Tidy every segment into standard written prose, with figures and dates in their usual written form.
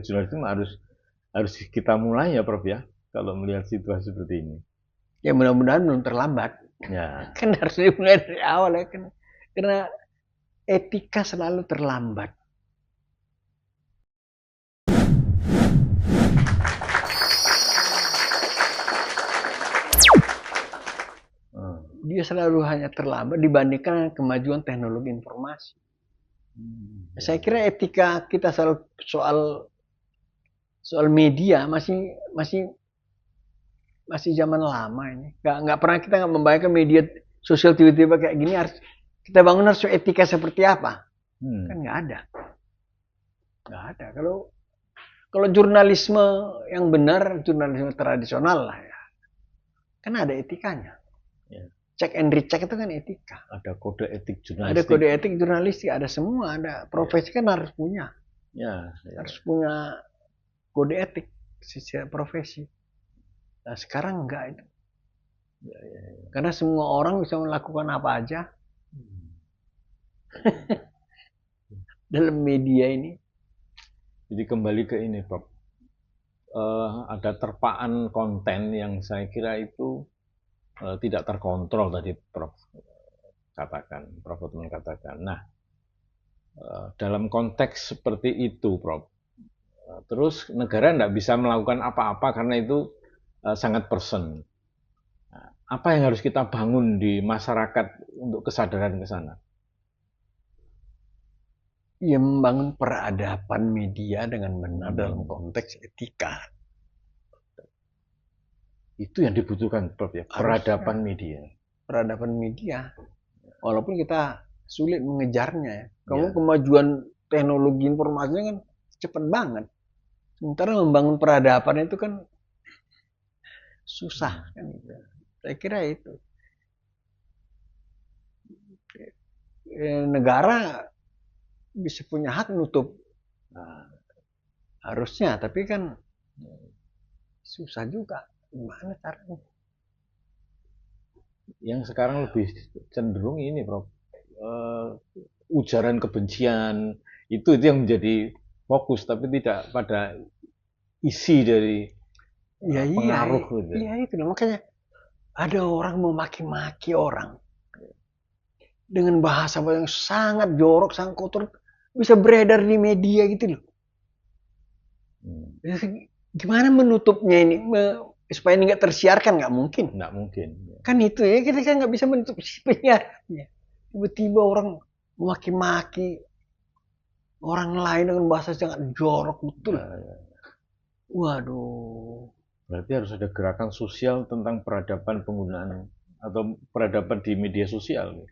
Jurnalisme harus kita mulai ya Prof ya, kalau melihat situasi seperti ini. Ya mudah-mudahan belum terlambat. Ya. Kan harus dimulai dari awal ya kan. Karena etika selalu terlambat. Dia selalu hanya terlambat dibandingkan kemajuan teknologi informasi. Saya kira etika kita soal media masih zaman lama ini. Nggak pernah kita nggak membayangkan media sosial tiba-tiba kayak gini harus kita bangun harus etika seperti apa? Kan nggak ada. Kalau jurnalisme yang benar, jurnalisme tradisional lah ya, kan ada etikanya. Ya. Check and recheck itu kan etika. Ada kode etik jurnalistik. Ada kode etik jurnalistik, ada semua, ada profesi kan harus punya. Ya. Harus punya kode etik setiap profesi. Nah sekarang enggak itu. Ya. Karena semua orang bisa melakukan apa aja dalam media ini. Jadi kembali ke ini, Prof. Ada terpaan konten yang saya kira itu tidak terkontrol tadi Prof Otman katakan. Nah, dalam konteks seperti itu, Prof. Terus negara tidak bisa melakukan apa-apa karena itu sangat person. Nah, apa yang harus kita bangun di masyarakat untuk kesadaran ke sana? Ya membangun peradaban media dengan benar dalam konteks etika. Itu yang dibutuhkan, Prof ya, peradaban media. Peradaban media. Walaupun kita sulit mengejarnya ya. Kamu kemajuan teknologi informasinya kan cepat banget. Sementara membangun peradaban itu kan susah kan. Saya kira itu. Negara bisa punya hak nutup. Nah, harusnya, tapi kan susah juga. Gimana caranya? Yang sekarang lebih cenderung ini, Prof. Ujaran kebencian itu yang menjadi fokus, tapi tidak pada isi dari pengaruh. Iya itu makanya ada orang memaki-maki orang dengan bahasa yang sangat jorok, sangat kotor, bisa beredar di media gitu loh. Gimana menutupnya ini supaya ini nggak tersiarkan? Nggak mungkin. Nggak mungkin. Kan itu ya kita kan nggak bisa menutup si penyiarnya. Tiba-tiba orang memaki-maki orang lain dengan bahasa sangat jorok betul. Waduh. Berarti harus ada gerakan sosial tentang peradaban penggunaan atau peradaban di media sosial.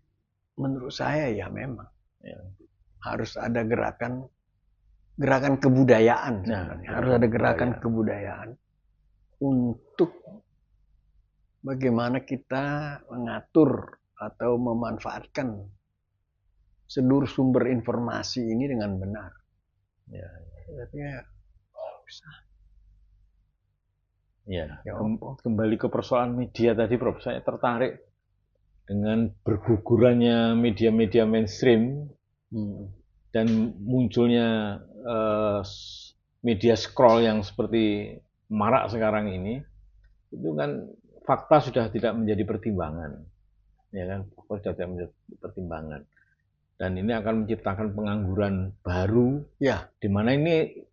Menurut saya ya memang harus ada gerakan kebudayaan. Harus ada gerakan kebudayaan untuk bagaimana kita mengatur atau memanfaatkan seluruh sumber informasi ini dengan benar. Kembali ke persoalan media tadi, Prof. Saya tertarik dengan bergugurannya media-media mainstream dan munculnya media scroll yang seperti marak sekarang ini. Itu kan fakta sudah tidak menjadi pertimbangan, ya kan? Sudah tidak menjadi pertimbangan. Dan ini akan menciptakan pengangguran baru, di mana ini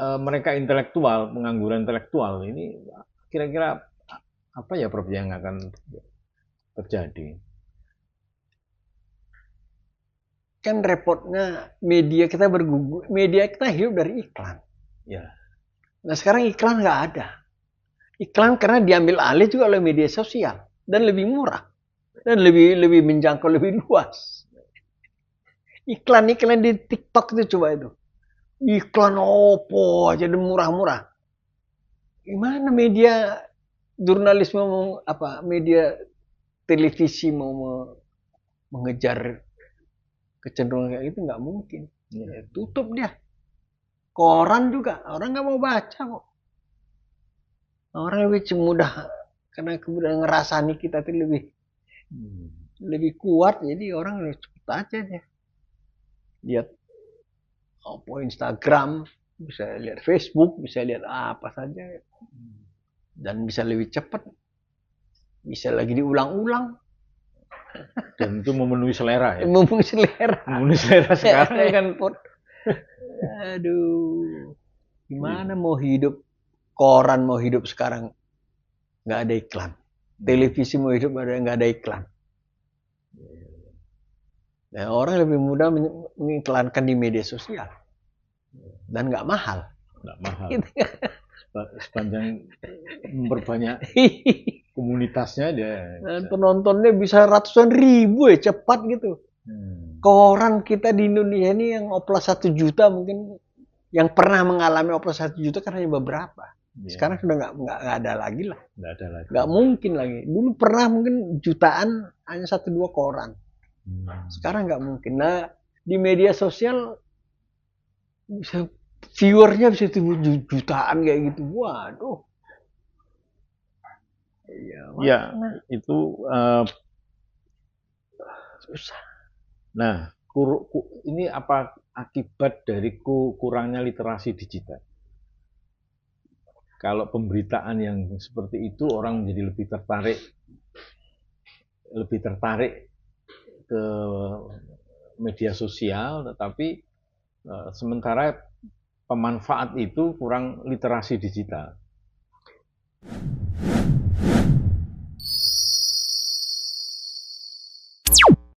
mereka intelektual, pengangguran intelektual ini kira-kira apa ya Prof yang akan terjadi? Kan repotnya media kita media kita hidup dari iklan. Ya. Nah sekarang iklan nggak ada. Iklan karena diambil alih juga oleh media sosial dan lebih murah dan lebih menjangkau lebih luas. Iklan di TikTok itu coba itu. Iklan opo aja murah-murah. Gimana media jurnalisme media televisi mau mengejar kecenderungan kayak gitu nggak mungkin. Ya, tutup dia. Koran juga orang nggak mau baca kok. Orang lebih mudah karena kemudian ngerasani kita tuh lebih kuat, jadi orang lebih cepet aja dia lihat Instagram bisa lihat Facebook, bisa lihat apa saja, dan bisa lebih cepat, bisa lagi diulang-ulang. Dan itu memenuhi selera ya. Memenuhi selera. Memenuhi selera sekarang kan. Aduh, gimana mau hidup, koran mau hidup sekarang nggak ada iklan, televisi mau hidup nggak ada iklan. Nah, orang lebih mudah mengiklankan di media sosial dan nggak mahal. Nggak mahal. Sepanjang memperbanyak komunitasnya dia. Dan penontonnya bisa ratusan ribu ya, cepat gitu. Koran kita di Indonesia ini yang oplas 1 juta mungkin, yang pernah mengalami oplas 1 juta karena beberapa. Sekarang sudah nggak ada lagi lah. Nggak ada lagi. Nggak mungkin lagi. Dulu pernah mungkin jutaan hanya 1-2 koran. Sekarang nggak mungkin. Nah, di media sosial bisa viewernya bisa jutaan kayak gitu. Waduh. Ya, itu susah. Nah, ini apa akibat dari kurangnya literasi digital? Kalau pemberitaan yang seperti itu, orang menjadi lebih tertarik ke media sosial, tetapi sementara pemanfaat itu kurang literasi digital.